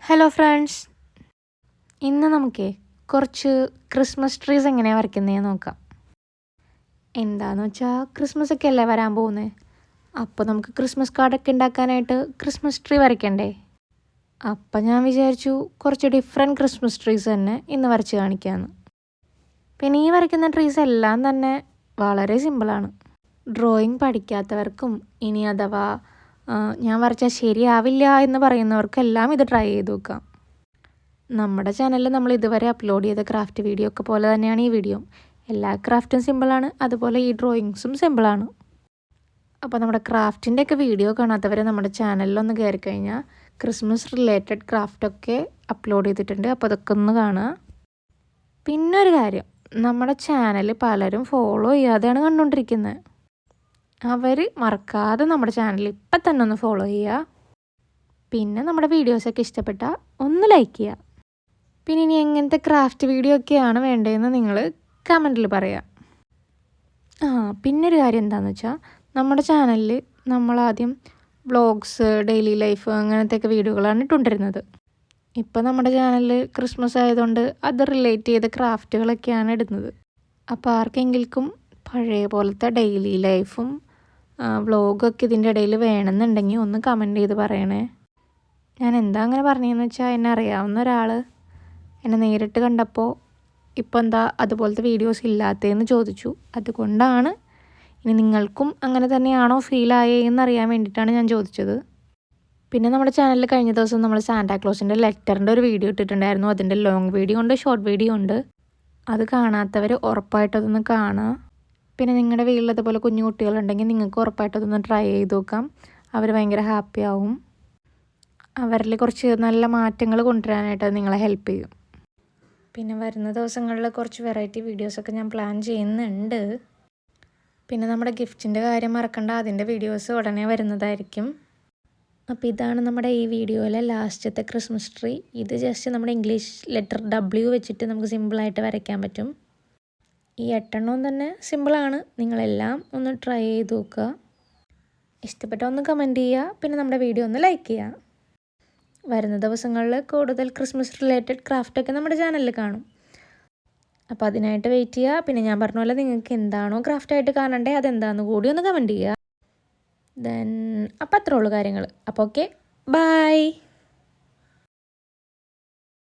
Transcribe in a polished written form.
Hello friends, ഇന്ന് നമുക്ക് കുറച്ച് ക്രിസ്മസ് ട്രീസ് എങ്ങനെയാണ് വരയ്ക്കുന്നതെന്ന് നോക്കാം. എന്താണെന്ന് വെച്ചാൽ ക്രിസ്മസ് ഒക്കെ അല്ലേ വരാൻ പോകുന്നത്. അപ്പോൾ നമുക്ക് ക്രിസ്മസ് കാർഡൊക്കെ ഉണ്ടാക്കാനായിട്ട് ക്രിസ്മസ് ട്രീ വരയ്ക്കണ്ടേ. അപ്പം ഞാൻ വിചാരിച്ചു കുറച്ച് ഡിഫറെൻറ്റ് ക്രിസ്മസ് ട്രീസ് തന്നെ ഇന്ന് വരച്ച് കാണിക്കാമെന്ന്. പിന്നെ ഈ വരയ്ക്കുന്ന ട്രീസ് എല്ലാം തന്നെ വളരെ സിമ്പിളാണ്. ഡ്രോയിങ് പഠിക്കാത്തവർക്കും ഇനി അഥവാ ഞാൻ വരച്ചാൽ ശരിയാവില്ല എന്ന് പറയുന്നവർക്കെല്ലാം ഇത് ട്രൈ ചെയ്ത് നോക്കാം. നമ്മുടെ ചാനലിൽ നമ്മൾ ഇതുവരെ അപ്ലോഡ് ചെയ്ത ക്രാഫ്റ്റ് വീഡിയോ ഒക്കെ പോലെ തന്നെയാണ് ഈ വീഡിയോ. എല്ലാ ക്രാഫ്റ്റും സിമ്പിളാണ്, അതുപോലെ ഈ ഡ്രോയിങ്സും സിമ്പിളാണ്. അപ്പോൾ നമ്മുടെ ക്രാഫ്റ്റിൻ്റെയൊക്കെ വീഡിയോ കാണാത്തവർ നമ്മുടെ ചാനലിലൊന്ന് കയറി കഴിഞ്ഞാൽ ക്രിസ്മസ് റിലേറ്റഡ് ക്രാഫ്റ്റൊക്കെ അപ്ലോഡ് ചെയ്തിട്ടുണ്ട്. അപ്പോൾ അതൊക്കെ ഒന്ന് കാണുക. പിന്നെ ഒരു കാര്യം, നമ്മുടെ ചാനൽ പലരും ഫോളോ ചെയ്യാതെയാണ് കണ്ടുകൊണ്ടിരിക്കുന്നത്. അവർ മറക്കാതെ നമ്മുടെ ചാനൽ ഇപ്പം തന്നെ ഒന്ന് ഫോളോ ചെയ്യുക. പിന്നെ നമ്മുടെ വീഡിയോസൊക്കെ ഇഷ്ടപ്പെട്ടാൽ ഒന്ന് ലൈക്ക് ചെയ്യുക. പിന്നെ ഇനി എങ്ങനത്തെ ക്രാഫ്റ്റ് വീഡിയോ ഒക്കെയാണ് വേണ്ടതെന്ന് നിങ്ങൾ കമൻറ്റിൽ പറയാം. പിന്നൊരു കാര്യം എന്താണെന്ന് വെച്ചാൽ നമ്മുടെ ചാനലിൽ നമ്മളാദ്യം വ്ളോഗ്സ്, ഡെയിലി ലൈഫ് അങ്ങനത്തെയൊക്കെ വീഡിയോകളാണ് ഇട്ടുകൊണ്ടിരുന്നത്. ഇപ്പോൾ നമ്മുടെ ചാനലിൽ ക്രിസ്മസ് ആയതുകൊണ്ട് അത് റിലേറ്റ് ചെയ്ത ക്രാഫ്റ്റുകളൊക്കെയാണ് ഇടുന്നത്. അപ്പോൾ ആർക്കെങ്കിലും പഴയ പോലത്തെ ഡെയിലി ലൈഫും വ്ളോഗൊക്കെ ഇതിൻ്റെ ഇടയിൽ വേണമെന്നുണ്ടെങ്കിൽ ഒന്ന് കമൻറ്റ് ചെയ്ത് പറയണേ. ഞാൻ എന്താ അങ്ങനെ പറഞ്ഞതെന്ന് വെച്ചാൽ എന്നെ അറിയാവുന്ന ഒരാൾ എന്നെ നേരിട്ട് കണ്ടപ്പോൾ ഇപ്പോൾ എന്താ അതുപോലത്തെ വീഡിയോസ് ഇല്ലാത്തതെന്ന് ചോദിച്ചു. അതുകൊണ്ടാണ്, ഇനി നിങ്ങൾക്കും അങ്ങനെ തന്നെയാണോ ഫീൽ ആയെന്ന് അറിയാൻ വേണ്ടിയിട്ടാണ് ഞാൻ ചോദിച്ചത്. പിന്നെ നമ്മുടെ ചാനലിൽ കഴിഞ്ഞ ദിവസം നമ്മൾ സാന്റാക്ലോസിൻ്റെ ലെറ്ററിൻ്റെ ഒരു വീഡിയോ ഇട്ടിട്ടുണ്ടായിരുന്നു. അതിൻ്റെ ലോങ് വീഡിയോ ഉണ്ട്, ഷോർട്ട് വീഡിയോ ഉണ്ട്. അത് കാണാത്തവർ ഉറപ്പായിട്ടതൊന്ന് കാണുക. പിന്നെ നിങ്ങളുടെ വീട്ടിൽ അതുപോലെ കുഞ്ഞു കുട്ടികളുണ്ടെങ്കിൽ നിങ്ങൾക്ക് ഉറപ്പായിട്ടതൊന്ന് ട്രൈ ചെയ്ത് നോക്കാം. അവർ ഭയങ്കര ഹാപ്പി ആവും. അവരിൽ കുറച്ച് നല്ല മാറ്റങ്ങൾ കൊണ്ടുവരാനായിട്ട് അത് നിങ്ങളെ ഹെൽപ്പ് ചെയ്യും. പിന്നെ വരുന്ന ദിവസങ്ങളിൽ കുറച്ച് വെറൈറ്റി വീഡിയോസൊക്കെ ഞാൻ പ്ലാൻ ചെയ്യുന്നുണ്ട്. പിന്നെ നമ്മുടെ ഗിഫ്റ്റിൻ്റെ കാര്യം മറക്കണ്ട, അതിൻ്റെ വീഡിയോസ് ഉടനെ വരുന്നതായിരിക്കും. അപ്പോൾ ഇതാണ് നമ്മുടെ ഈ വീഡിയോയിലെ ലാസ്റ്റത്തെ ക്രിസ്മസ് ട്രീ. ഇത് ജസ്റ്റ് നമ്മുടെ ഇംഗ്ലീഷ് ലെറ്റർ W വെച്ചിട്ട് നമുക്ക് സിമ്പിളായിട്ട് വരയ്ക്കാൻ പറ്റും. ഈ 8 തന്നെ സിമ്പിളാണ്. നിങ്ങളെല്ലാം ഒന്ന് ട്രൈ ചെയ്ത് നോക്കുക. ഇഷ്ടപ്പെട്ട ഒന്ന് കമൻറ്റ് ചെയ്യുക. പിന്നെ നമ്മുടെ വീഡിയോ ഒന്ന് ലൈക്ക് ചെയ്യുക. വരുന്ന ദിവസങ്ങളിൽ കൂടുതൽ ക്രിസ്മസ് റിലേറ്റഡ് ക്രാഫ്റ്റൊക്കെ നമ്മുടെ ചാനലിൽ കാണും. അപ്പോൾ അതിനായിട്ട് വെയിറ്റ് ചെയ്യുക. പിന്നെ ഞാൻ പറഞ്ഞ പോലെ നിങ്ങൾക്ക് എന്താണോ ക്രാഫ്റ്റായിട്ട് കാണണ്ടേ അതെന്താണെന്ന് കൂടി ഒന്ന് കമൻറ്റ് ചെയ്യുക. അപ്പോൾ അത്രേ ഉള്ളൂ കാര്യങ്ങൾ. അപ്പോൾ ഓക്കെ, ബൈ.